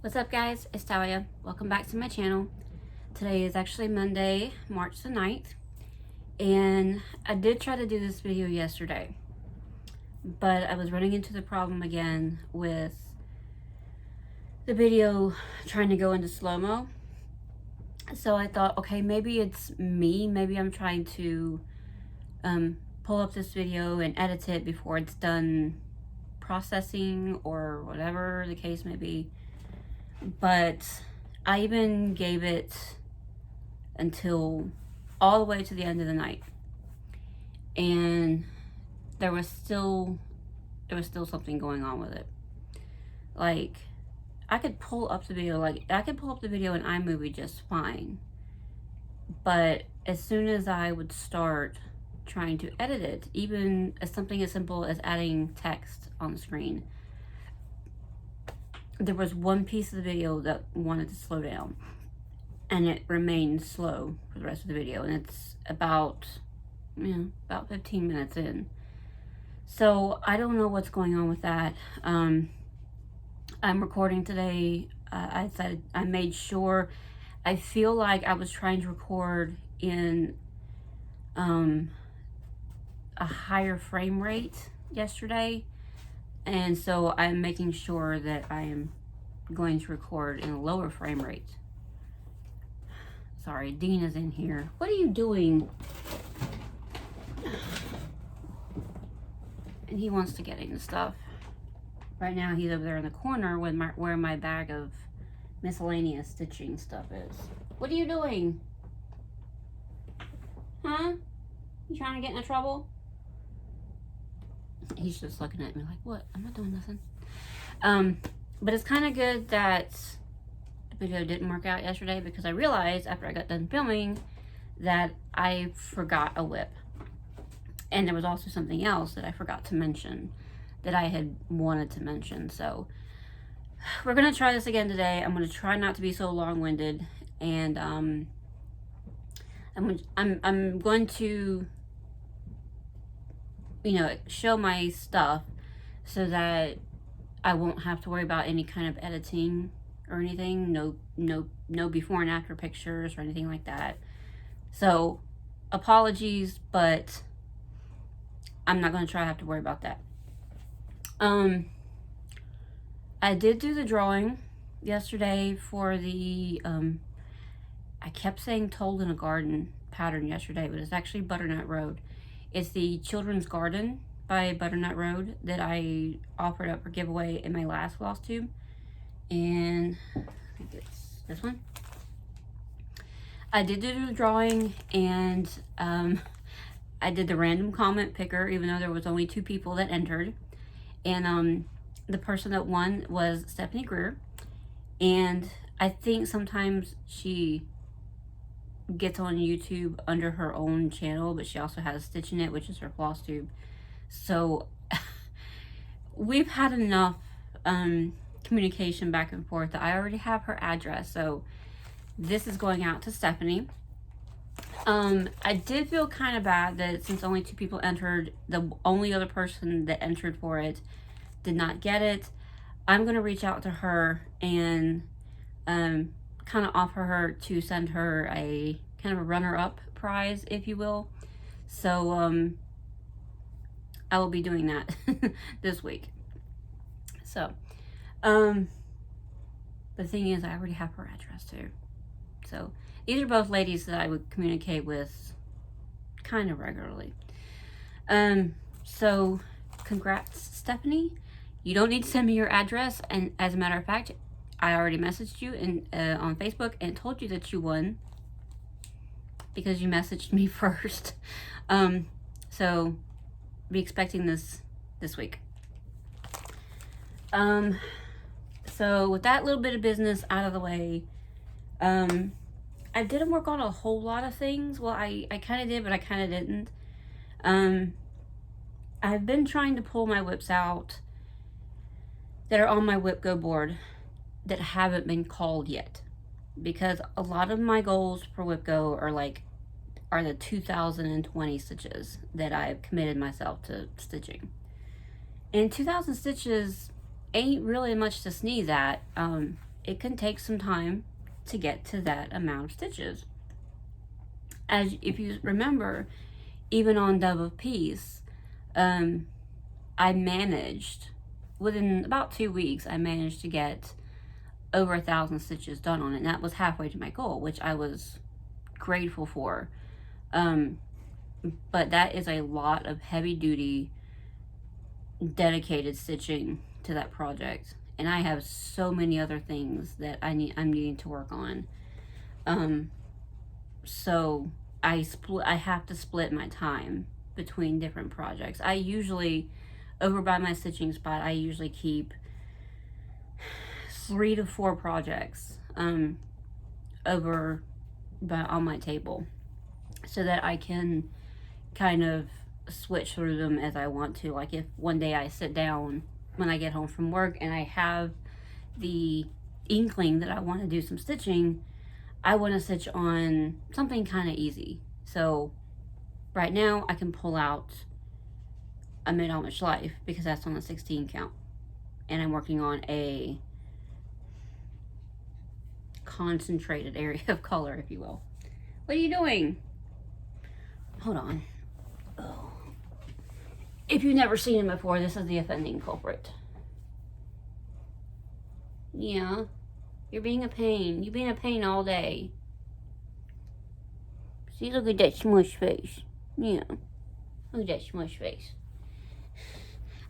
What's up, guys? It's Talia. Welcome back to my channel. Today is actually Monday, March the 9th, and I did try to do this video yesterday, but I was running into the problem again with the video trying to go into slow-mo. So I thought, okay, maybe it's me. Maybe I'm trying to pull up this video and edit it before it's done processing or whatever the case may be. But I even gave it until all the way to the end of the night, and there was still something going on with it. Like, I could pull up the video, in iMovie just fine, but as soon as I would start trying to edit it, even as something as simple as adding text on the screen, there was one piece of the video that wanted to slow down, and it remained slow for the rest of the video, and it's about 15 minutes in. So I don't know what's going on with that. I'm recording today. I made sure, I feel like I was trying to record in a higher frame rate yesterday, and so I'm making sure that I am going to record in a lower frame rate. Sorry, Dean is in here. What are you doing? And he wants to get into stuff. Right now he's over there in the corner with where my bag of miscellaneous stitching stuff is. What are you doing? Huh? You trying to get into trouble? He's just looking at me like, what? I'm not doing nothing. But it's kind of good that the video didn't work out yesterday, because I realized after I got done filming that I forgot a whip. And there was also something else that I forgot to mention that I had wanted to mention. So we're going to try this again today. I'm going to try not to be so long-winded, and I'm going to, show my stuff so that I won't have to worry about any kind of editing or anything. No before and after pictures or anything like that. So apologies, but I'm not going to have to worry about that. I did do the drawing yesterday for the, I kept saying Told in a Garden pattern yesterday, but it's actually Butternut Road. It's the Children's Garden by Butternut Road that I offered up for giveaway in my last Flosstube. And I think it's this one. I did do the drawing, and I did the random comment picker, even though there was only 2 people that entered. And the person that won was Stephanie Greer. And I think sometimes she gets on YouTube under her own channel, but she also has Stitch in It, which is her Flosstube. So we've had enough communication back and forth that I already have her address. So this is going out to Stephanie. I did feel kind of bad that since only 2 people entered, the only other person that entered for it did not get it. I'm going to reach out to her and kind of offer her to send her a kind of a runner-up prize, if you will. So I will be doing that this week. So the thing is, I already have her address too. So these are both ladies that I would communicate with kind of regularly. So congrats, Stephanie. You don't need to send me your address, and as a matter of fact, I already messaged you on Facebook and told you that you won, because you messaged me first. So be expecting this week. So with that little bit of business out of the way, I didn't work on a whole lot of things. Well, I kind of did, but I kind of didn't. I've been trying to pull my whips out that are on my Whip Go board that haven't been called yet, because a lot of my goals for Whip Go are the 2020 stitches that I've committed myself to stitching. And 2000 stitches ain't really much to sneeze at. it can take some time to get to that amount of stitches. As if you remember, even on Dove of Peace, I managed, within about 2 weeks, I managed to get over 1,000 stitches done on it. And that was halfway to my goal, which I was grateful for. But that is a lot of heavy duty, dedicated stitching to that project. And I have so many other things that I'm needing to work on. So I have to split my time between different projects. I usually, over by my stitching spot, I usually keep 3 to 4 projects over on my table, so that I can kind of switch through them as I want to. Like if one day I sit down when I get home from work and I have the inkling that I want to do some stitching, I want to stitch on something kind of easy. So right now I can pull out a Mid-Amish Life because that's on a 16 count, and I'm working on a concentrated area of color, if you will. What are you doing? Hold on. Oh. If you've never seen him before, this is the offending culprit. Yeah. You're being a pain. You've been a pain all day. See, look at that smush face. Yeah. Look at that smush face.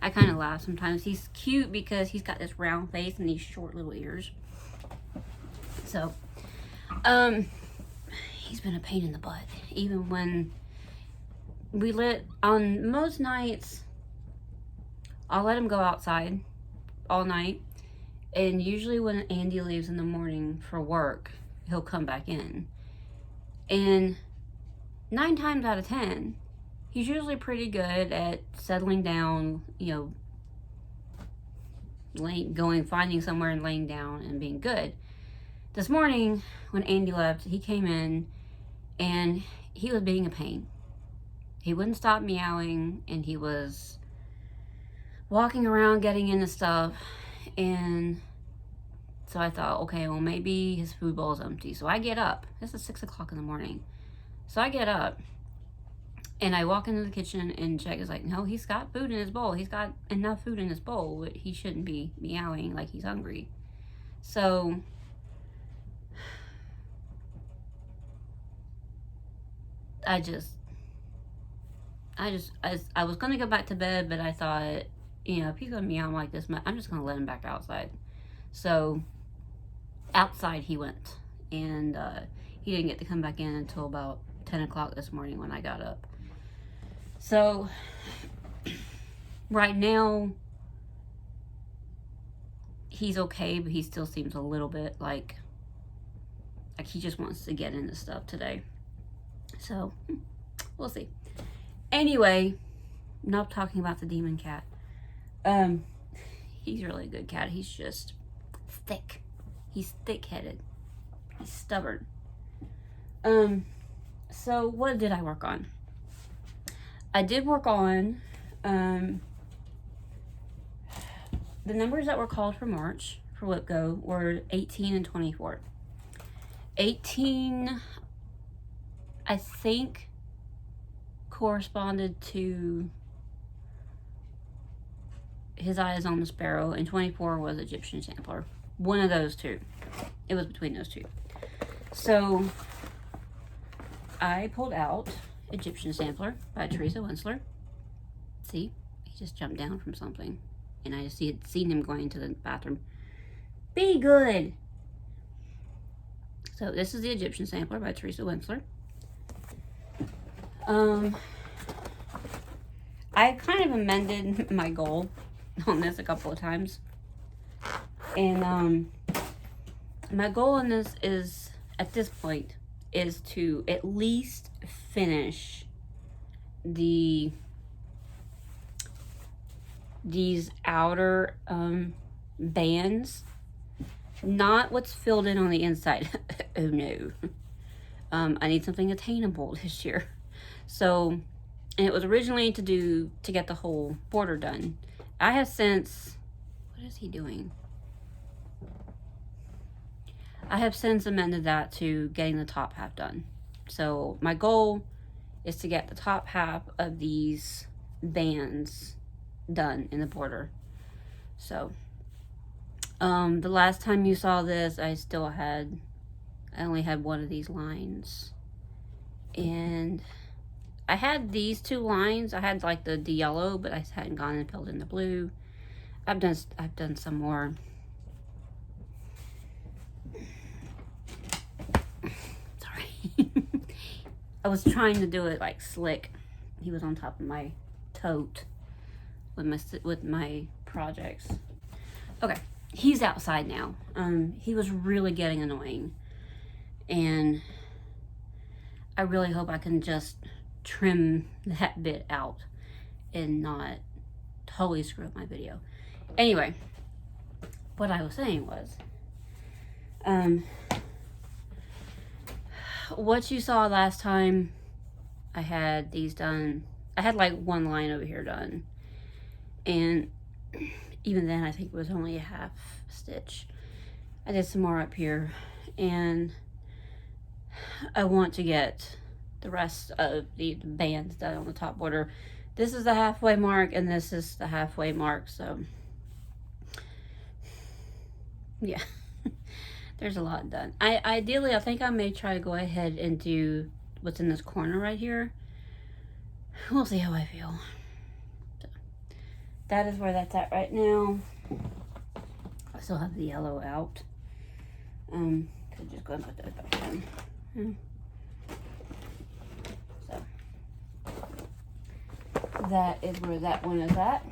I kind of laugh sometimes. He's cute because he's got this round face and these short little ears. So, he's been a pain in the butt. Even when on most nights, I'll let him go outside all night. And usually when Andy leaves in the morning for work, he'll come back in. And 9 times out of 10, he's usually pretty good at settling down, you know, finding somewhere and laying down and being good. This morning, when Andy left, he came in and he was being a pain. He wouldn't stop meowing, and he was walking around getting into stuff. And so I thought, okay, well, maybe his food bowl is empty. So I get up. This is 6 o'clock in the morning. So I get up and I walk into the kitchen, and Jack is like, no, he's got food in his bowl. He's got enough food in his bowl, but he shouldn't be meowing like he's hungry. So I was going to go back to bed, but I thought, you know, if he's going to meow like this, I'm just going to let him back outside. So outside he went, and he didn't get to come back in until about 10 o'clock this morning when I got up. So right now he's okay, but he still seems a little bit like he just wants to get into stuff today. So we'll see. Anyway, not talking about the demon cat. He's really a good cat. He's just thick. He's thick-headed. He's stubborn. So what did I work on? I did work on the numbers that were called for March for WIPGO were 18 and 24. 18, I think, corresponded to His Eyes on the Sparrow, and 24 was Egyptian Sampler. One of those two. It was between those two. So I pulled out Egyptian Sampler by Teresa Winsler. See, he just jumped down from something, and I just had seen him going to the bathroom. Be good. So this is the Egyptian Sampler by Teresa Winsler. I kind of amended my goal on this a couple of times. And my goal on this is, at this point, is to at least finish these outer bands. Not what's filled in on the inside. Oh no. I need something attainable this year. So, and it was originally to get the whole border done. I have since, what is he doing? I have since amended that to getting the top half done. So my goal is to get the top half of these bands done in the border. So the last time you saw this, I only had one of these lines, and I had these two lines. I had like the yellow, but I hadn't gone and filled in the blue. I've done some more. Sorry. I was trying to do it like slick. He was on top of my tote with my projects. Okay, he's outside now. He was really getting annoying, and I really hope I can just trim that bit out and not totally screw up my video. Anyway, what I was saying was, what you saw last time, I had these done. I had like one line over here done, and even then I think it was only a half stitch. I did some more up here, and I want to get the rest of the bands done on the top border. This is the halfway mark, and this is the halfway mark, so yeah. There's a lot done. Ideally, I think I may try to go ahead and do what's in this corner right here. We'll see how I feel. So, that is where that's at right now. I still have the yellow out. Could just go and put those back in. So that is where that one is at.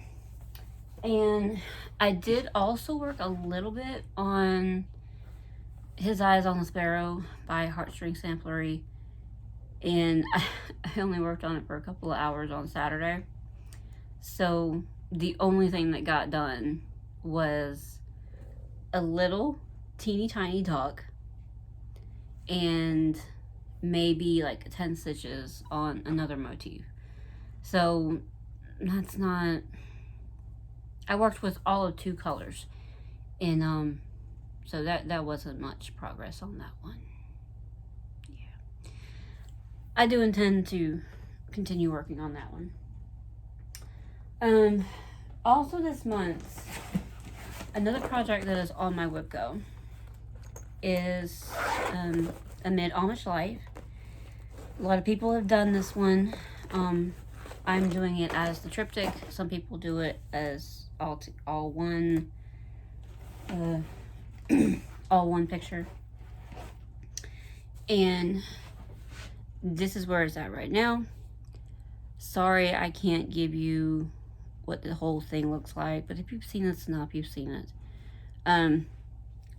And I did also work a little bit on His Eyes on the Sparrow by Heartstring Samplery, and I only worked on it for a couple of hours on Saturday. So the only thing that got done was a little teeny tiny duck and maybe like 10 stitches on another motif. So that's not, I worked with all of 2 colors, and so that wasn't much progress on that one. Yeah, I do intend to continue working on that one. Also this month, another project that is on my whip go is Amid Amish Life. A lot of people have done this one. I'm doing it as the triptych. Some people do it as all one all one picture. And this is where it's at right now. Sorry I can't give you what the whole thing looks like, but if you've seen it enough, you've seen it.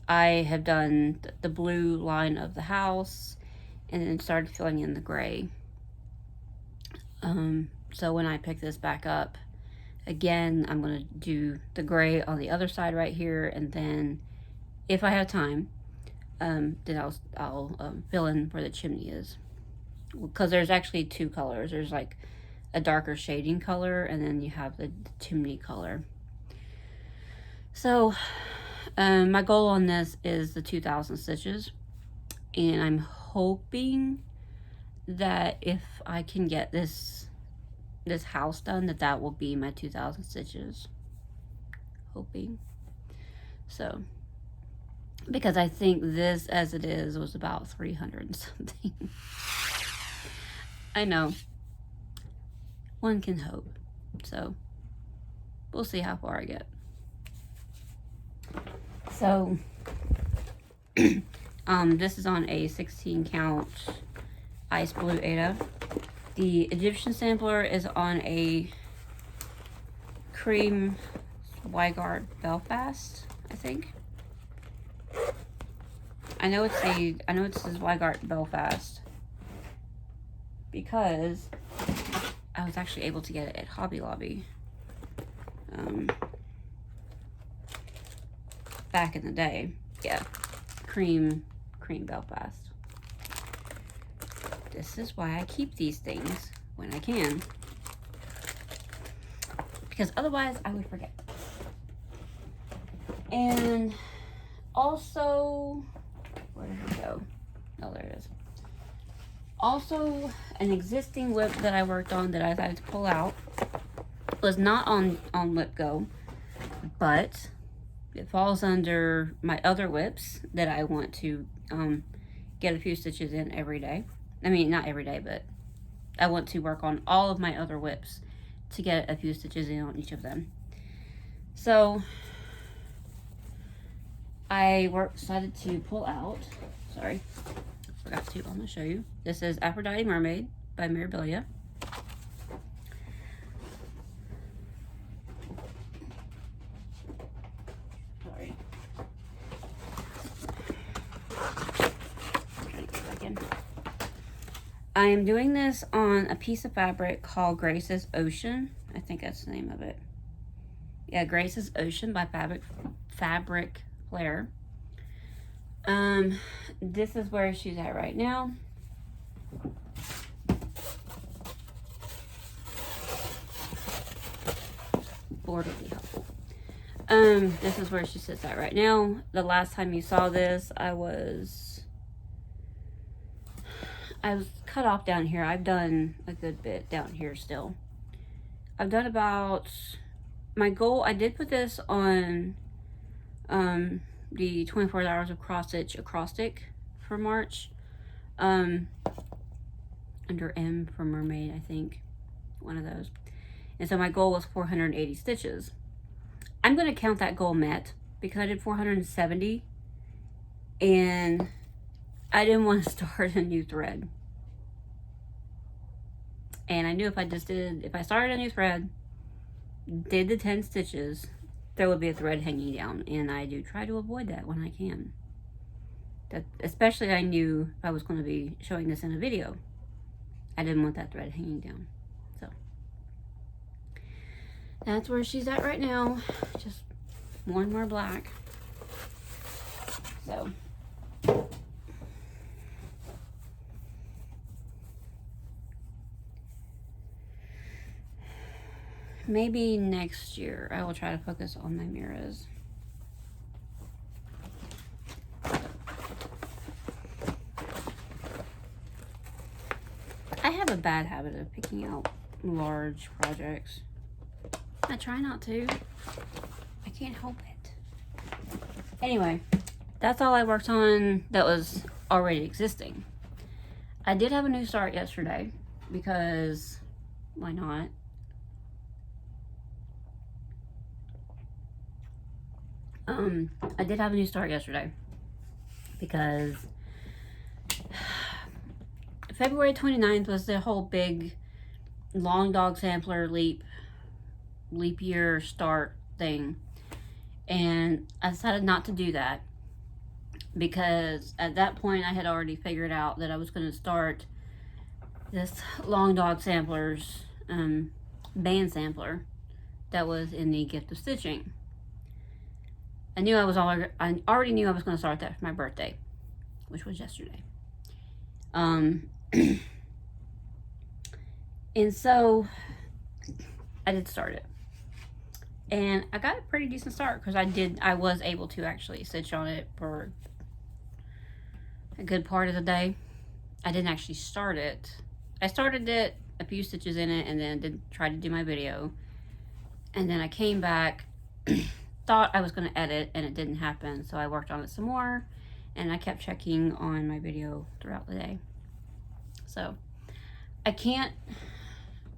I have done the blue line of the house and then started filling in the gray. So when I pick this back up again, I'm going to do the gray on the other side right here, and then if I have time, then I'll fill in where the chimney is, because there's actually 2 colors. There's like a darker shading color, and then you have the chimney color. So my goal on this is the 2,000 stitches, and I'm hoping that if I can get this house done, that will be my 2,000 stitches. Hoping. So, because I think this as it is was about 300 and something. I know. One can hope. So, we'll see how far I get. So, this is on a 16 count ice blue Aida. The Egyptian sampler is on a cream Weigart Belfast, I think. I know it says Weigart Belfast because I was actually able to get it at Hobby Lobby back in the day. Yeah, cream Belfast. This is why I keep these things when I can, because otherwise I would forget. And also, Where did it go? Oh, there it is. Also, an existing whip that I worked on that I decided to pull out was not on Whip Go, but it falls under my other whips that I want to get a few stitches in every day. I mean, not every day, but I want to work on all of my other whips to get a few stitches in on each of them. So I decided to pull out, sorry, forgot to, I'm going to show you. This is Aphrodite Mermaid by Mirabilia. Sorry. I'm trying to get back in. I am doing this on a piece of fabric called Grace's Ocean. I think that's the name of it. Yeah, Grace's Ocean by Fabric Flare. This is where she's at right now. Board would be helpful. This is where she sits at right now. The last time you saw this, I was cut off down here. I've done a good bit down here still. I've done about, my goal, I did put this on the 24 hours of cross stitch acrostic for March, under M for Mermaid, I think, one of those. And so my goal was 480 stitches. I'm going to count that goal met because I did 470 and I didn't want to start a new thread. And I knew if I started a new thread, did the 10 stitches, there would be a thread hanging down, and I do try to avoid that when I can. That, especially I knew if I was going to be showing this in a video, I didn't want that thread hanging down. So that's where she's at right now, just more and more black. So maybe next year I will try to focus on my mirrors. I have a bad habit of picking out large projects. I try not to. I can't help it. Anyway, that's all I worked on that was already existing. I did have a new start yesterday because why not? I did have a new start yesterday because February 29th was the whole big long dog sampler leap year start thing, and I decided not to do that because at that point I had already figured out that I was going to start this long dog samplers band sampler that was in the gift of stitching. I already knew I was going to start that for my birthday, which was yesterday. And so I did start it. And I got a pretty decent start because I was able to actually stitch on it for a good part of the day. I didn't actually start it. I started it, a few stitches in it, and then try to do my video. And then I came back, thought I was going to edit, and it didn't happen. So I worked on it some more, and I kept checking on my video throughout the day. So I can't,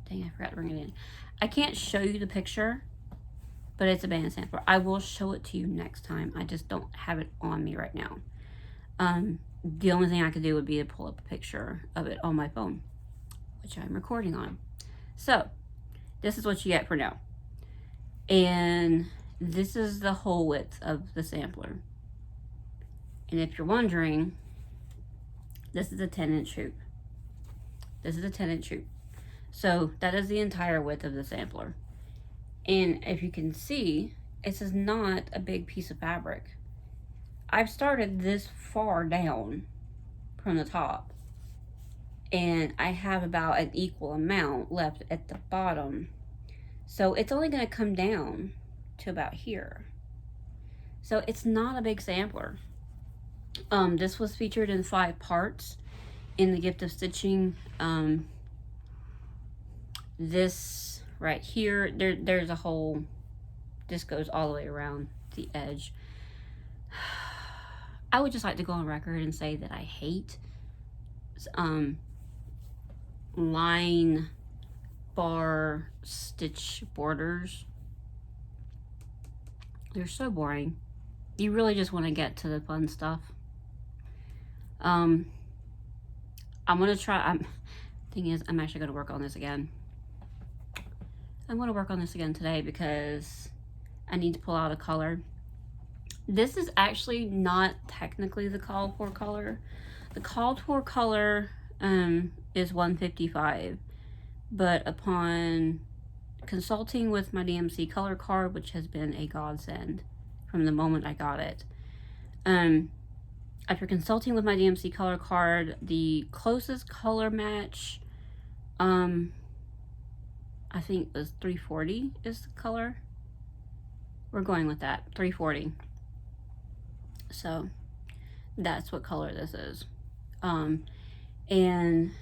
dang, I forgot to bring it in. I can't show you the picture, but it's a band sampler. I will show it to you next time. I just don't have it on me right now. The only thing I could do would be to pull up a picture of it on my phone, which I'm recording on. So this is what you get for now. And this is the whole width of the sampler. And if you're wondering, this is a 10-inch hoop. This is a 10-inch hoop. So that is the entire width of the sampler. And if you can see, this is not a big piece of fabric. I've started this far down from the top, and I have about an equal amount left at the bottom. So it's only going to come down to about here. So it's not a big sampler. This was featured in 5 parts in the Gift of Stitching. This right here, there's a whole, this goes all the way around the edge. I would just like to go on record and say that I hate line bar stitch borders. They're so boring. You really just want to get to the fun stuff. I'm gonna try. Thing is, I'm actually gonna work on this again. I'm gonna work on this again today because I need to pull out a color. This is actually not technically the called for color. The called for color is 155, but upon consulting with my DMC color card, which has been a godsend from the moment I got it, after consulting with my DMC color card, the closest color match, I think it was 340 is the color. We're going with that, 340. So that's what color this is. And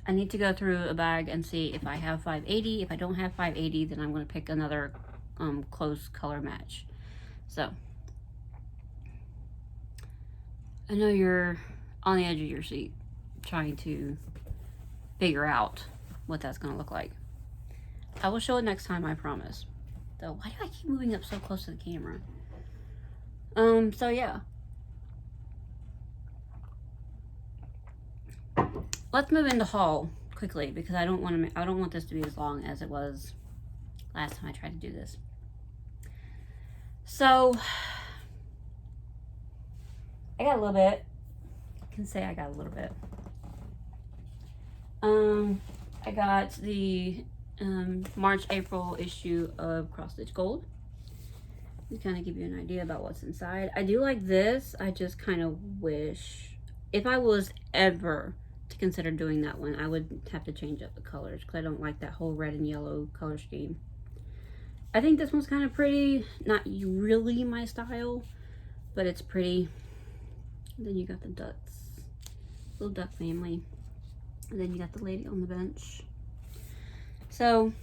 I need to go through a bag and see if I have 580. If I don't have 580, then I'm going to pick another close color match. So I know you're on the edge of your seat trying to figure out what that's going to look like. I will show it next time, I promise. So why do I keep moving up so close to the camera? So yeah. Let's move into haul quickly because I don't want this to be as long as it was last time I tried to do this. So I got a little bit. I can say I got a little bit. I got the March-April issue of Cross Stitch Gold. To kind of give you an idea about what's inside. I do like this. I just kind of wish, if I was ever to consider doing that one, I would have to change up the colors because I don't like that whole red and yellow color scheme. I think this one's kind of pretty. Not really my style, but it's pretty. And then you got the ducks, little duck family. And then you got the lady on the bench. So,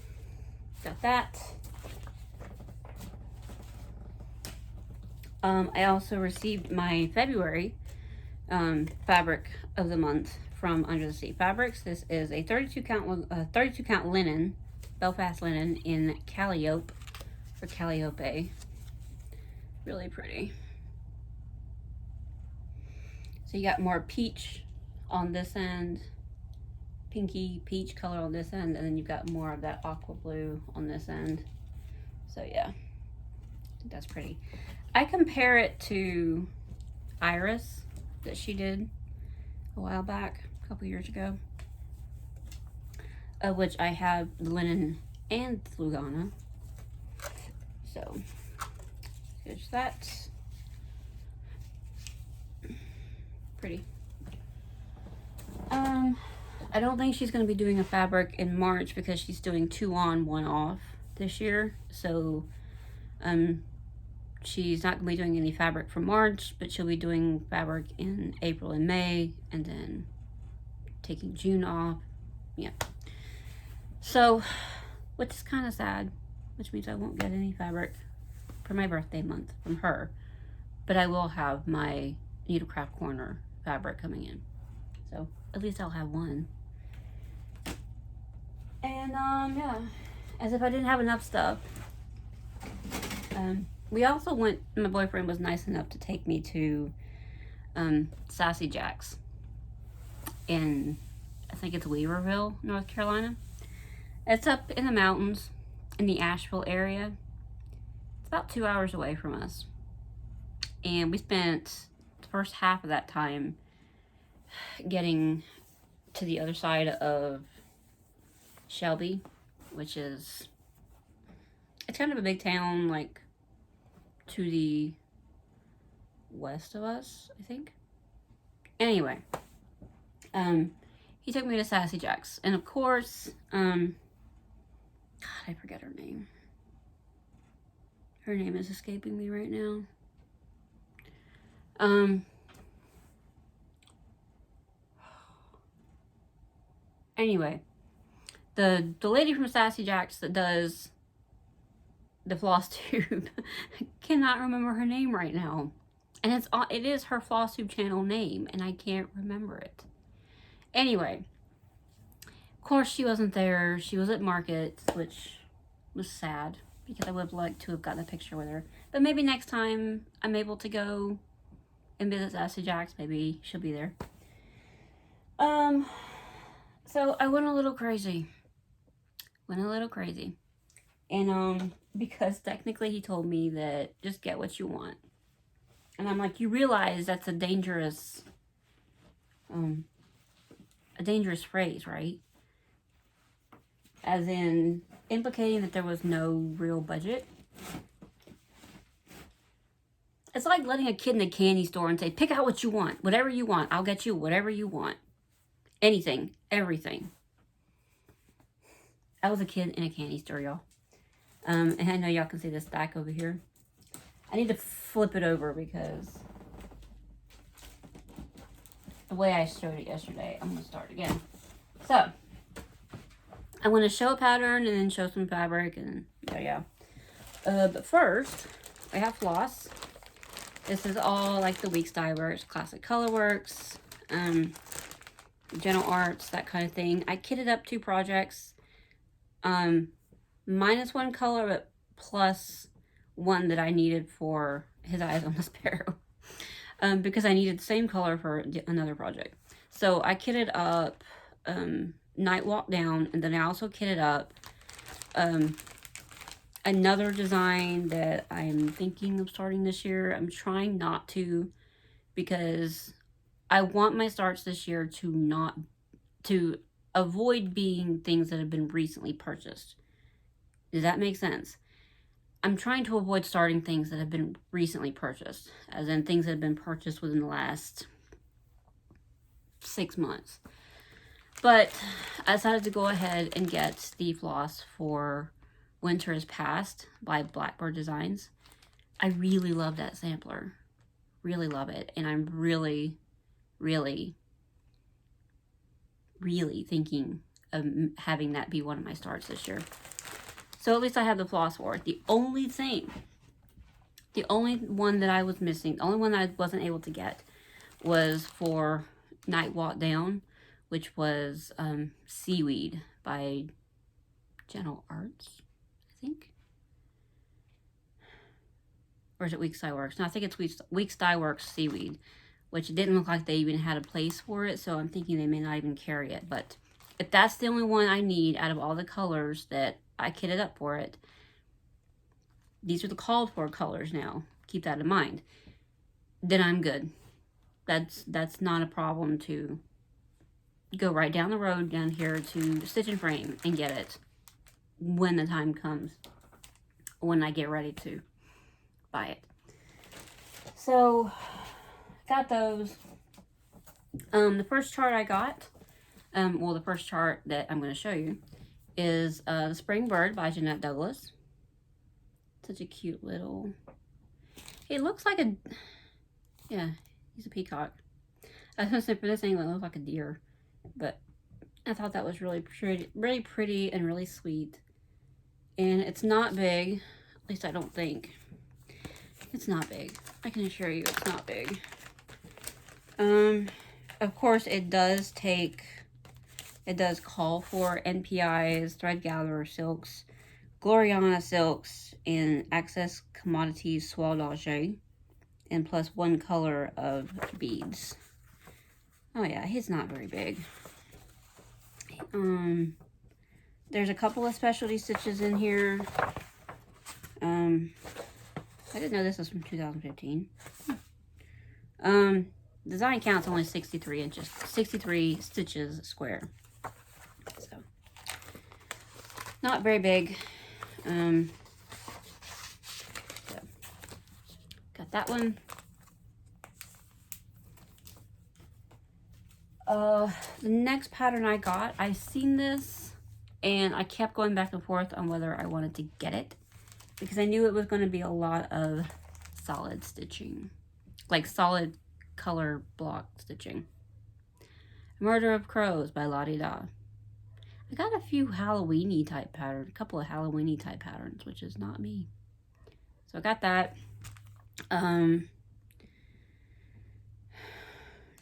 got that. I also received my February fabric of the month from Under the Sea Fabrics. This is a 32 count linen, Belfast linen in Calliope or Calliope. Really pretty. So you got more peach on this end, pinky peach color on this end, and then you've got more of that aqua blue on this end. So yeah, I think that's pretty. I compare it to Iris that she did a while back, a couple years ago, of which I have the linen and Lugana. So here's that. Pretty. I don't think she's going to be doing a fabric in March because she's doing 2 on, 1 off this year. So she's not going to be doing any fabric for March, but she'll be doing fabric in April and May, and then taking June off. Yeah. So, which is kind of sad, which means I won't get any fabric for my birthday month from her. But I will have my Needlecraft Corner fabric coming in. So, at least I'll have one. And, yeah. As if I didn't have enough stuff. We also went, my boyfriend was nice enough to take me to Sassy Jack's in, I think it's Weaverville, North Carolina. It's up in the mountains in the Asheville area. It's about 2 hours away from us. And we spent the first half of that time getting to the other side of Shelby, which is, it's kind of a big town, like to the west of us, I think. Anyway, he took me to Sassy Jack's, and of course, God, I forget her name. Her name is escaping me right now. Anyway, the lady from Sassy Jacks that does the Flosstube, I cannot remember her name right now. And it is her Flosstube channel name, and I can't remember it. Anyway, of course she wasn't there. She was at market, which was sad because I would have liked to have gotten a picture with her. But maybe next time I'm able to go and visit Sassy Jacks, maybe she'll be there. So I went a little crazy. And because technically he told me that just get what you want. And I'm like, you realize that's a dangerous phrase, right? As in implicating that there was no real budget. It's like letting a kid in a candy store and say, pick out what you want. Whatever you want. I'll get you whatever you want. Anything. Everything. I was a kid in a candy store, y'all. And I know y'all can see this stack over here. I need to flip it over because the way I showed it yesterday, I'm going to start again. So, I'm going to show a pattern and then show some fabric and yeah. But first, I have floss. This is all like the Weeks Dye Works, Classic Colorworks, Gentle Arts, that kind of thing. I kitted up 2 projects. Minus 1 color, but plus 1 that I needed for his eyes on the sparrow. Because I needed the same color for another project. So I kitted up Night Walk Down, and then I also kitted up another design that I'm thinking of starting this year. I'm trying not to, because I want my starts this year to avoid being things that have been recently purchased. Does that make sense? I'm trying to avoid starting things that have been recently purchased, as in things that have been purchased within the last 6 months. But I decided to go ahead and get the floss for Winter is Past by Blackbird Designs. I really love that sampler. Really love it. And I'm really, really, really thinking of having that be one of my starts this year. So at least I have the floss for it. The only one that I was missing, the only one that I wasn't able to get was for Night Walk Down, which was Seaweed by Gentle Arts, I think. Or is it Weeks Dye Works? No, I think it's Weeks Dye Works Seaweed, which didn't look like they even had a place for it, so I'm thinking they may not even carry it. But if that's the only one I need out of all the colors that I kitted up for it, these are the called for colors now. Keep that in mind. Then I'm good. That's not a problem to go right down the road down here to Stitch and Frame and get it when the time comes, when I get ready to buy it. So, got those. The first chart I got, well, the first chart that I'm going to show you is The Spring Bird by Jeanette Douglas. Such a cute little... He looks like a... Yeah, he's a peacock. I was going to say, for this angle, it looks like a deer. But I thought that was really pretty and really sweet. And it's not big. At least I don't think. It's not big. I can assure you it's not big. Of course, it does call for NPIs, Thread Gatherer silks, Gloriana silks, and Access Commodities Soie d'Argent, and plus 1 color of beads. Oh yeah, he's not very big. There's a couple of specialty stitches in here. I didn't know this was from 2015. Design count's only 63 inches, 63 stitches square. So, not very big. So, got that one. The next pattern I got, I've seen this and I kept going back and forth on whether I wanted to get it because I knew it was going to be a lot of solid stitching, like solid color block stitching. Murder of Crows by Lottie Da. I got a few Halloween-y type patterns, a couple of Halloween-y type patterns, which is not me. So I got that. Trying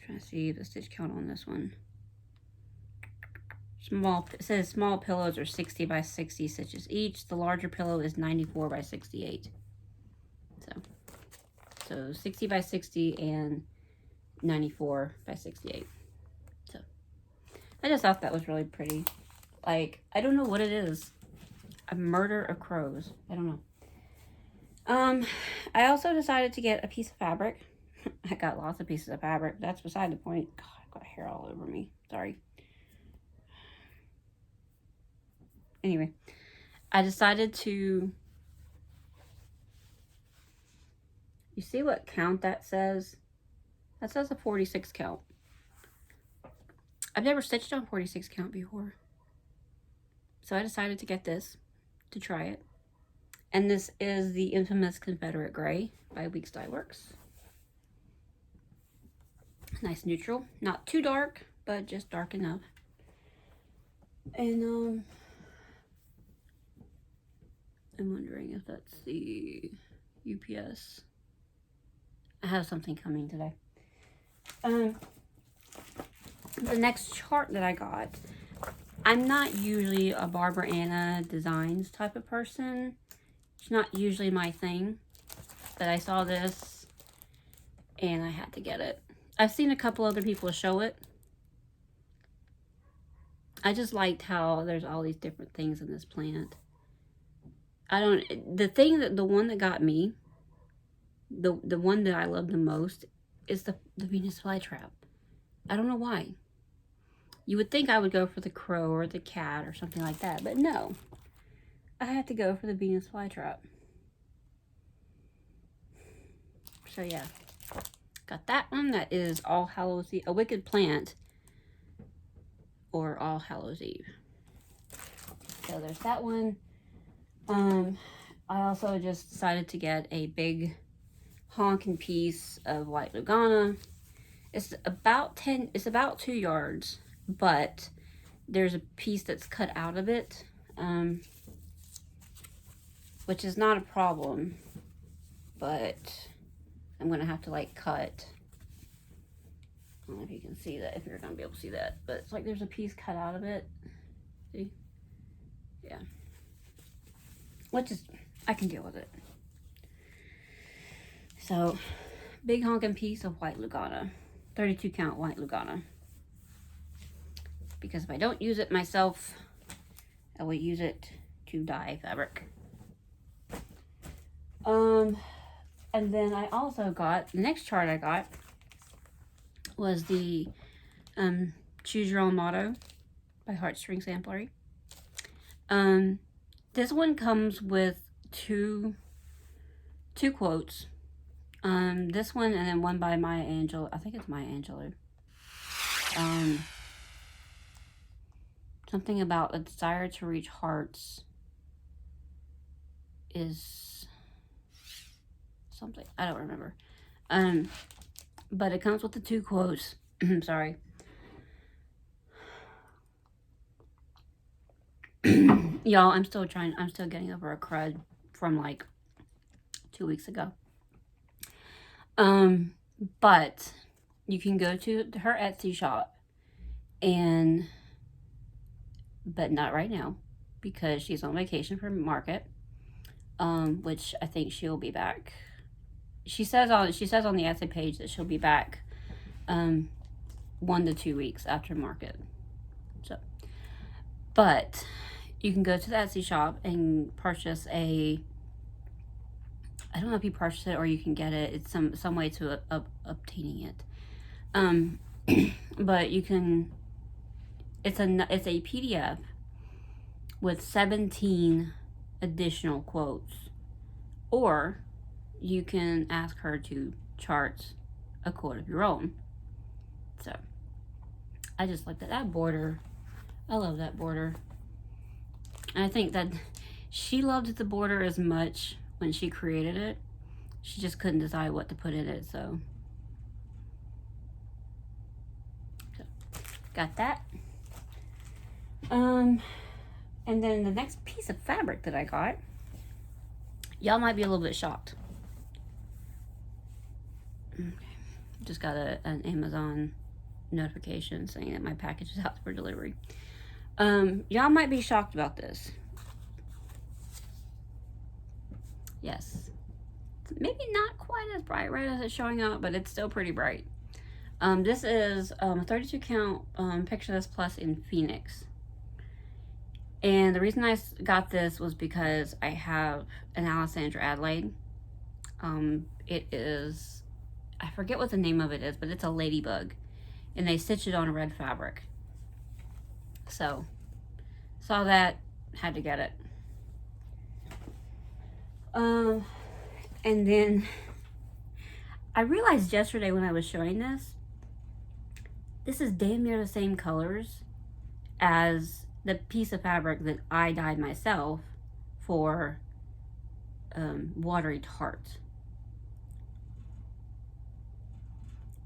to see the stitch count on this one. It says small pillows are 60 by 60 stitches each. The larger pillow is 94 by 68. So 60 by 60 and 94 by 68. So I just thought that was really pretty. Like, I don't know what it is. A murder of crows. I don't know. I also decided to get a piece of fabric. I got lots of pieces of fabric. That's beside the point. God, I've got hair all over me. Sorry. Anyway, I decided to... You see what count that says? That says a 46 count. I've never stitched on 46 count before. So I decided to get this to try it. And this is the infamous Confederate Gray by Weeks Dye Works. Nice neutral. Not too dark, but just dark enough. And I'm wondering if that's the UPS. I have something coming today. The next chart that I got, I'm not usually a Barbara Anna Designs type of person. It's not usually my thing, but I saw this and I had to get it. I've seen a couple other people show it. I just liked how there's all these different things in this plant. The one that got me, the one that I love the most is the Venus flytrap. I don't know why. You would think I would go for the crow or the cat or something like that, but no. I had to go for the Venus flytrap. So yeah, got that one. That is All Hallows Eve, a Wicked Plant, or All Hallows Eve. So there's that one. I also just decided to get a big honking piece of white Lugana. It's about 2 yards, but there's a piece that's cut out of it, which is not a problem, but I'm gonna have to like cut. I don't know if you can see that, if you're gonna be able to see that, but it's like there's a piece cut out of it. See? Yeah. Which is, I can deal with it. So, big honking piece of white Lugana. 32 count white Lugana. Because if I don't use it myself, I will use it to dye fabric. And then I also got, the next chart I got was the Choose Your Own Motto by Heartstring Samplery. This one comes with two quotes. This one and then one by Maya Angelou. I think it's Maya Angelou. Something about a desire to reach hearts is something. I don't remember. But it comes with the two quotes. Sorry. Y'all, I'm still getting over a crud from like 2 weeks ago. But you can go to her Etsy shop but not right now because she's on vacation for market, which I think she'll be back. She says on the Etsy page that she'll be back 1 to 2 weeks after market. So, but you can go to the Etsy shop and purchase I don't know if you purchase it or you can get it. It's some way to obtaining it. But you can. It's a PDF with 17 additional quotes, or you can ask her to chart a quote of your own. So I just like that border. I love that border. And I think that she loved the border as much when she created it. She just couldn't decide what to put in it, so got that. And then the next piece of fabric that I got, y'all might be a little bit shocked. Okay. Just got an Amazon notification saying that my package is out for delivery. Y'all might be shocked about this. Yes. Maybe not quite as bright right as it's showing up, but it's still pretty bright. This is a 32 count Picture This Plus in Phoenix. And the reason I got this was because I have an Alessandra Adelaide. It is, I forget what the name of it is, but it's a ladybug. And they stitch it on a red fabric. So, saw that, had to get it. And then I realized yesterday when I was showing this is damn near the same colors as the piece of fabric that I dyed myself for Watery Tart.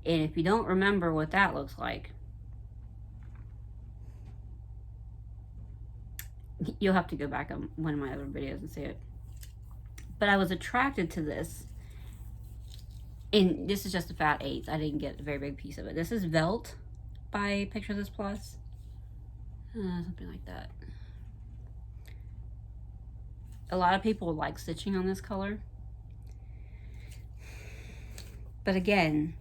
And if you don't remember what that looks like, you'll have to go back on one of my other videos and see it. But I was attracted to this. And this is just a fat 1/8. I didn't get a very big piece of it. This is Velt by Picture This Plus. Something like that. A lot of people like stitching on this color. But again,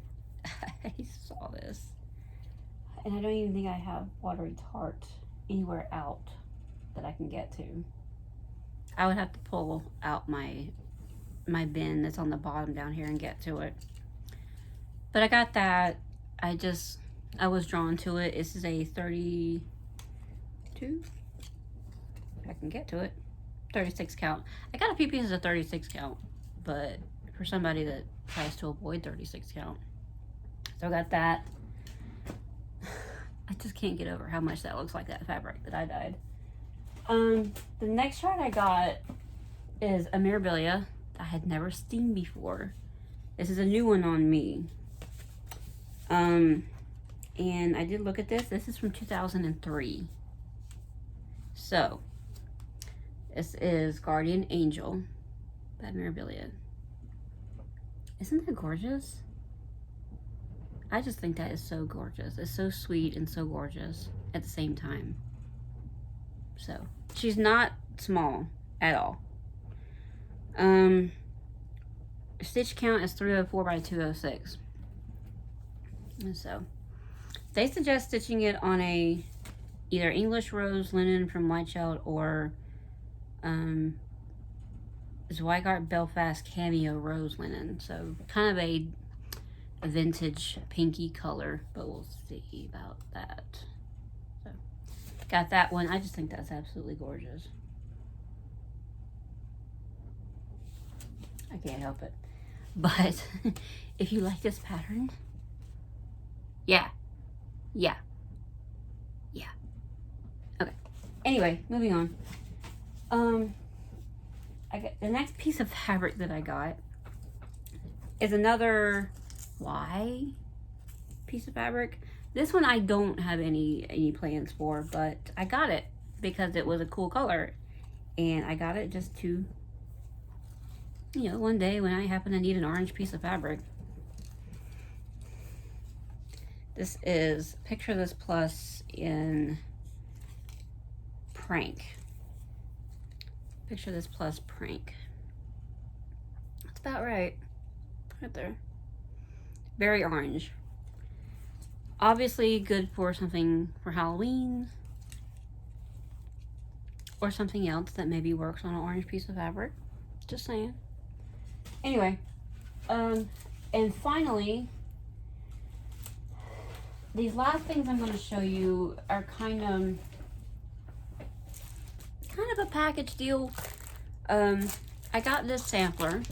I saw this. And I don't even think I have Watery Tart anywhere out that I can get to. I would have to pull out my bin that's on the bottom down here and get to it. But I got that. I was drawn to it. This is a 32, if I can get to it, 36 count. I got a few pieces of 36 count, but for somebody that tries to avoid 36 count. So I got that. I just can't get over how much that looks like that fabric that I dyed. The next chart I got is a Mirabilia I had never seen before. This is a new one on me. And I did look at this. This is from 2003. So, this is Guardian Angel by Mirabilia. Isn't that gorgeous? I just think that is so gorgeous. It's so sweet and so gorgeous at the same time. So, she's not small at all. Stitch count is 304 by 206. And so, they suggest stitching it on a either English rose linen from Whiteshell or Zweigart Belfast Cameo rose linen. So, kind of a vintage pinky color, but we'll see about that. So, got that one. I just think that's absolutely gorgeous. I can't help it. But if you like this pattern, yeah. Okay. Anyway, moving on. I got the next piece of fabric that I got is another Y piece of fabric. This one I don't have any plans for, but I got it because it was a cool color, and I got it just to, you know, one day when I happen to need an orange piece of fabric. This is Picture This Plus in Prank. Picture This Plus Prank. That's about right. Right there. Very orange. Obviously good for something for Halloween. Or something else that maybe works on an orange piece of fabric. Just saying. Anyway. And finally, these last things I'm going to show you are kind of a package deal. I got this sampler.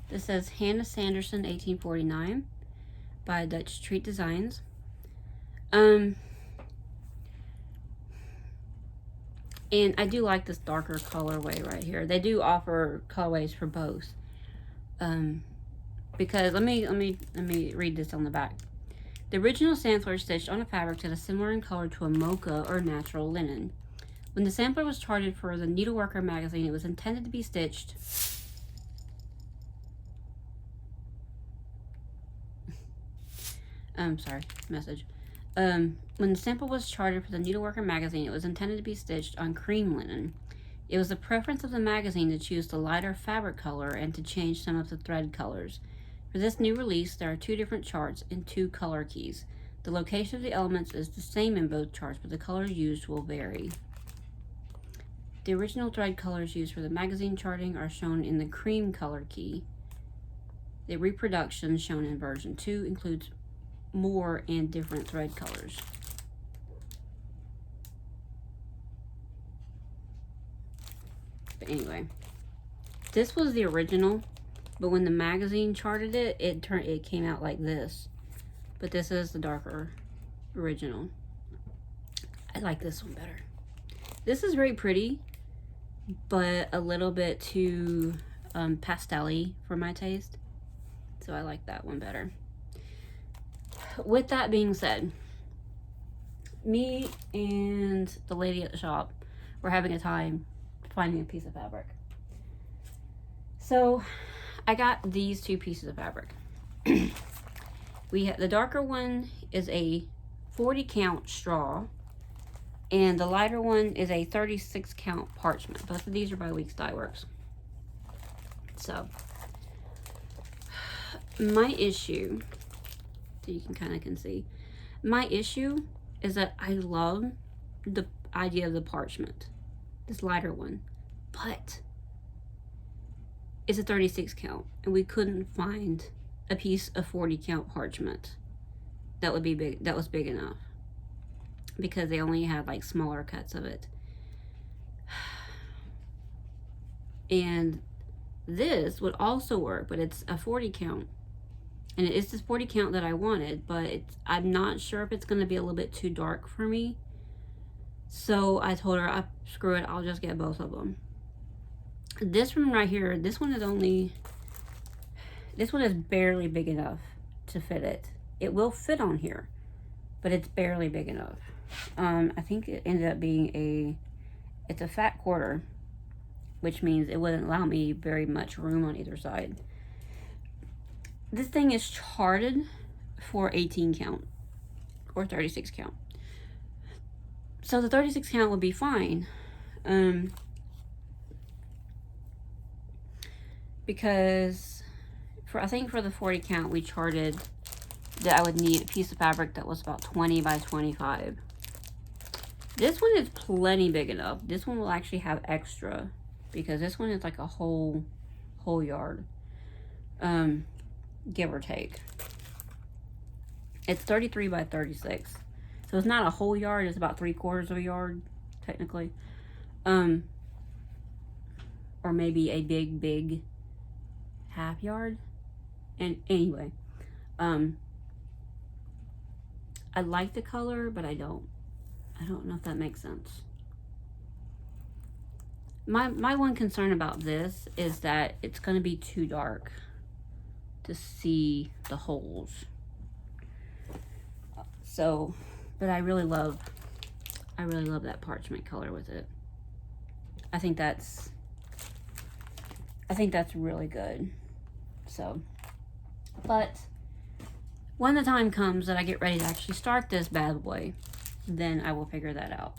This says Hannah Sanderson 1849 by Dutch Treat Designs. And I do like this darker colorway right here. They do offer colorways for both. Because let me read this on the back. The original sampler is stitched on a fabric that is similar in color to a mocha or natural linen. When the sampler was charted for the Needleworker magazine, it was intended to be stitched sorry, message. When the sample was charted for the Needleworker magazine, it was intended to be stitched on cream linen. It was the preference of the magazine to choose the lighter fabric color and to change some of the thread colors. For this new release, there are 2 different charts and 2 color keys. The location of the elements is the same in both charts, but the colors used will vary. The original thread colors used for the magazine charting are shown in the cream color key. The reproduction shown in version 2 includes more and different thread colors. But anyway, this was the original, but when the magazine charted it, it came out like this. But this is the darker original. I like this one better. This is very pretty, but a little bit too pastel-y for my taste. So I like that one better. With that being said, me and the lady at the shop were having a time finding a piece of fabric. So I got these 2 pieces of fabric. The darker one is a 40 count straw, and the lighter one is a 36 count parchment. Both of these are by Weeks Dye Works. So my issue, so you can see, my issue is that I love the idea of the parchment, this lighter one, but it's a 36 count, and we couldn't find a piece of 40 count parchment that would be big, that was big enough, because they only had like smaller cuts of it. And this would also work, but it's a 40 count, and it is this 40 count that I wanted, but I'm not sure if it's going to be a little bit too dark for me. So I told her, screw it, I'll just get both of them. This one right here, this one is barely big enough to fit it. It will fit on here, but it's barely big enough. I think it ended up being it's a fat quarter, which means it wouldn't allow me very much room on either side. This thing is charted for 18 count or 36 count. So the 36 count would be fine. Because I think for the 40 count, we charted that I would need a piece of fabric that was about 20 by 25. This one is plenty big enough. This one will actually have extra, because this one is like a whole yard, give or take. It's 33 by 36, so it's not a whole yard. It's about 3/4 of a yard technically, or maybe a big half yard. And anyway, I like the color, but I don't know if that makes sense. My one concern about this is that it's going to be too dark to see the holes. So, but I really love that parchment color with it. I think that's really good. So, but when the time comes that I get ready to actually start this bad boy, then I will figure that out.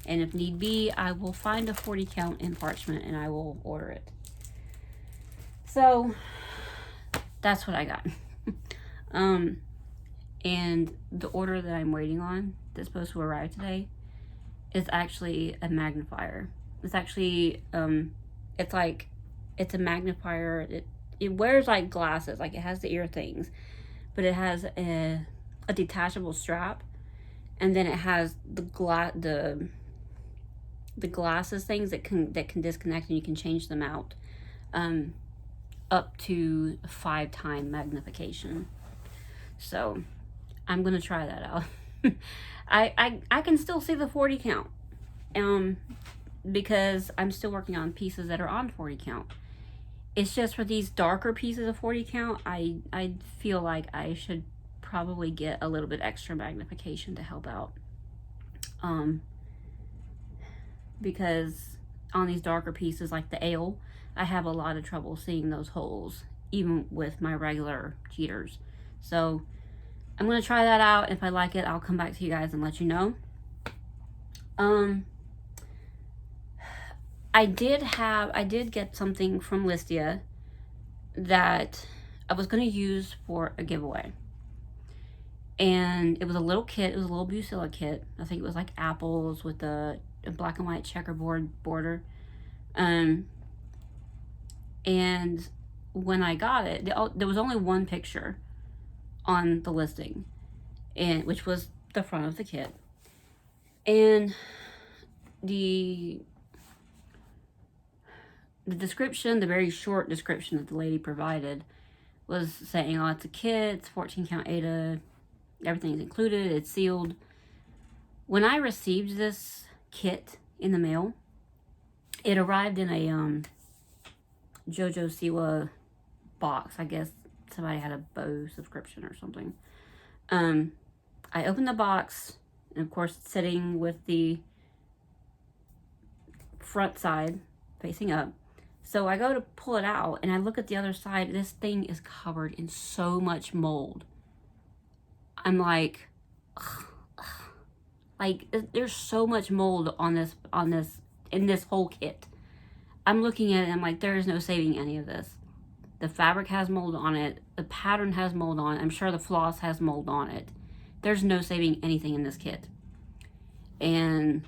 And if need be, I will find a 40 count in parchment and I will order it. So that's what I got. And the order that I'm waiting on, that's supposed to arrive today, is actually a magnifier. It's actually, it's a magnifier. It wears like glasses, like it has the ear things, but it has a detachable strap, and then it has the glasses things that can disconnect, and you can change them out, up to 5x magnification. So I'm gonna try that out. I can still see the 40 count, because I'm still working on pieces that are on 40 count. It's just for these darker pieces of 40 count, I feel like I should probably get a little bit extra magnification to help out. because on these darker pieces like the ale, I have a lot of trouble seeing those holes, even with my regular cheaters. So I'm going to try that out. If I like it, I'll come back to you guys and let you know. I did get something from Listia that I was going to use for a giveaway. And it was a little kit. It was a little Bucilla kit. I think it was like apples with a black and white checkerboard border. And when I got it, there was only one picture on the listing, and which was the front of the kit. And the description, the very short description that the lady provided, was saying, oh, it's a kit, it's 14 count ADA, everything's included, it's sealed. When I received this kit in the mail, it arrived in a JoJo Siwa box. I guess somebody had a bow subscription or something. I opened the box, and of course it's sitting with the front side facing up. So I go to pull it out, and I look at the other side. This thing is covered in so much mold. I'm like, ugh, ugh. Like, there's so much mold in this whole kit. I'm looking at it, and I'm like, there is no saving any of this. The fabric has mold on it. The pattern has mold on it. I'm sure the floss has mold on it. There's no saving anything in this kit. And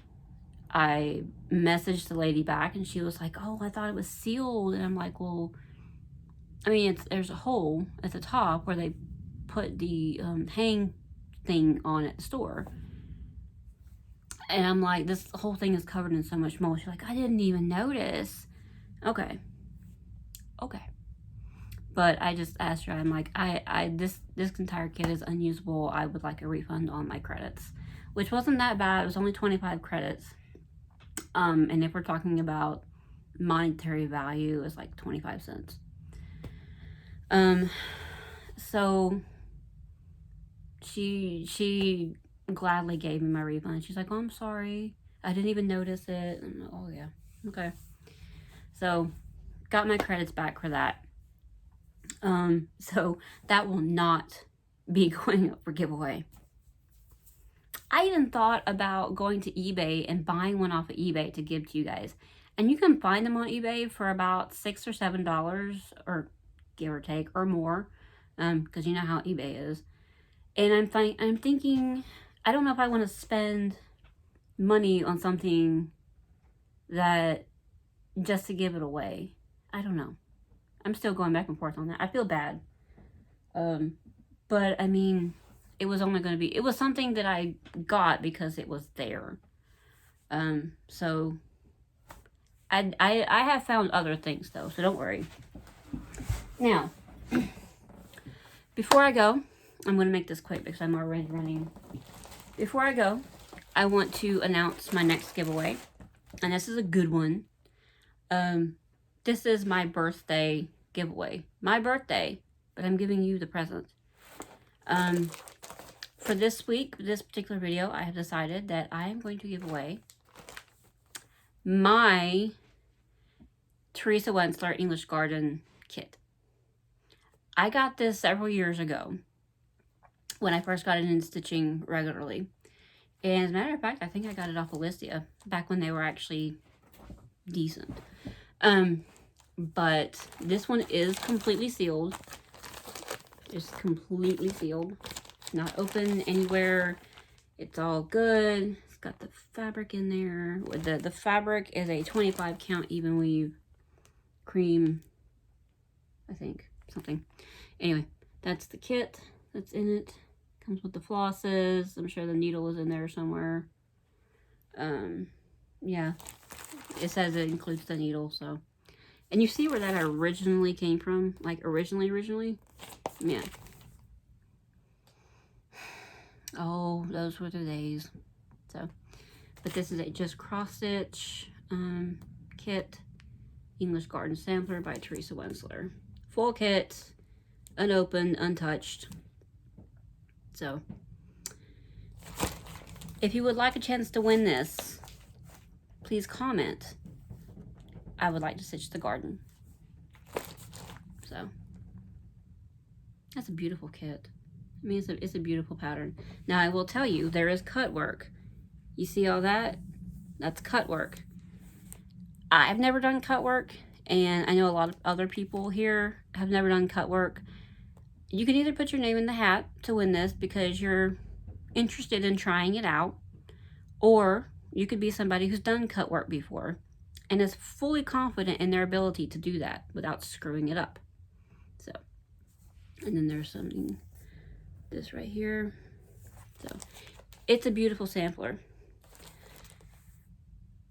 I messaged the lady back, and she was like, oh, I thought it was sealed. And I'm like, well, I mean, there's a hole at the top where they put the hang thing on at the store. And I'm like, this whole thing is covered in so much mold. She's like, I didn't even notice. Okay. But I just asked her, I'm like, this entire kit is unusable. I would like a refund on my credits, which wasn't that bad. It was only 25 credits. And if we're talking about monetary value, it's like 25 cents. So she gladly gave me my refund. She's like, oh, I'm sorry. I didn't even notice it. And I'm like, oh yeah, okay. So got my credits back for that. So that will not be going up for giveaway. I even thought about going to eBay and buying one off of eBay to give to you guys. And you can find them on eBay for about $6 or $7, or give or take, or more. Because you know how eBay is. And I'm thinking, I don't know if I want to spend money on something that just to give it away. I don't know. I'm still going back and forth on that. I feel bad. But I mean, it was only going to be, it was something that I got because it was there. So I have found other things though, so don't worry. Now, before I go, I'm going to make this quick because I'm already running. Before I go, I want to announce my next giveaway. And this is a good one. This is my birthday giveaway. My birthday, but I'm giving you the present. For this week, this particular video, I have decided that I am going to give away my Teresa Wensler English Garden kit. I got this several years ago when I first got it in stitching regularly. And as a matter of fact, I think I got it off of Listia back when they were actually decent. But this one is completely sealed. It's completely sealed. Not open anywhere. It's all good. It's got the fabric in there. The fabric is a 25 count even weave cream, I think, something. Anyway, that's the kit that's in it. Comes with the flosses. I'm sure the needle is in there somewhere. Yeah, it says it includes the needle, so. And you see where that originally came from? Like, originally? Yeah. Oh, those were the days. So, but this is a just cross-stitch kit. English Garden Sampler by Teresa Wensler. Full kit, unopened, untouched. So, if you would like a chance to win this, please comment. I would like to stitch the garden. So that's a beautiful kit. I mean, it's a beautiful pattern. Now I will tell you, there is cut work. You see all that? That's cut work. I've never done cut work, and I know a lot of other people here have never done cut work. You can either put your name in the hat to win this because you're interested in trying it out, or you could be somebody who's done cut work before and is fully confident in their ability to do that without screwing it up. So, and then there's something, this right here. So it's a beautiful sampler.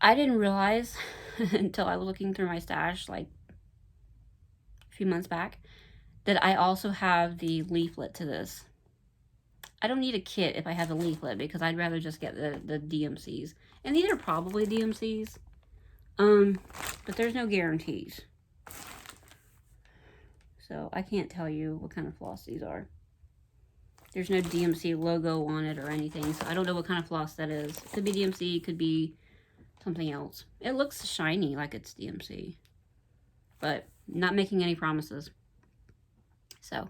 I didn't realize until I was looking through my stash like a few months back that I also have the leaflet to this. I don't need a kit if I have the leaflet because I'd rather just get the DMCs. And these are probably DMCs. But there's no guarantees. So I can't tell you what kind of floss these are. There's no DMC logo on it or anything, so I don't know what kind of floss that is. It could be DMC, it could be something else. It looks shiny like it's DMC, but not making any promises. So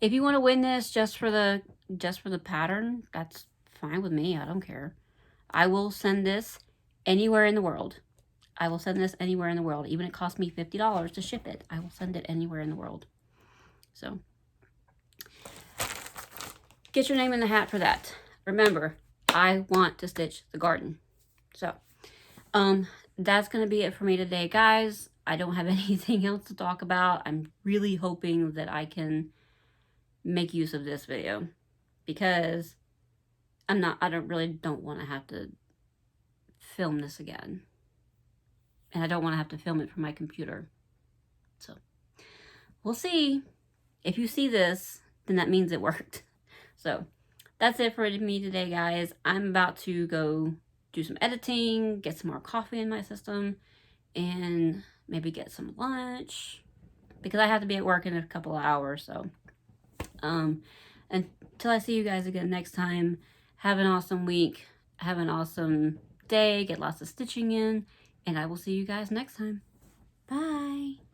if you want to win this just for the pattern, that's fine with me. I don't care. I will send this anywhere in the world. I will send this anywhere in the world. Even if it costs me $50 to ship it, I will send it anywhere in the world. So get your name in the hat for that. Remember, I want to stitch the garden. So that's going to be it for me today, guys. I don't have anything else to talk about. I'm really hoping that I can make use of this video because I don't want to have to film this again. And I don't want to have to film it from my computer. So we'll see. If you see this, then that means it worked. So that's it for me today, guys. I'm about to go do some editing, get some more coffee in my system, and maybe get some lunch because I have to be at work in a couple of hours. So until I see you guys again next time, have an awesome week, have an awesome day, get lots of stitching in, and I will see you guys next time. Bye.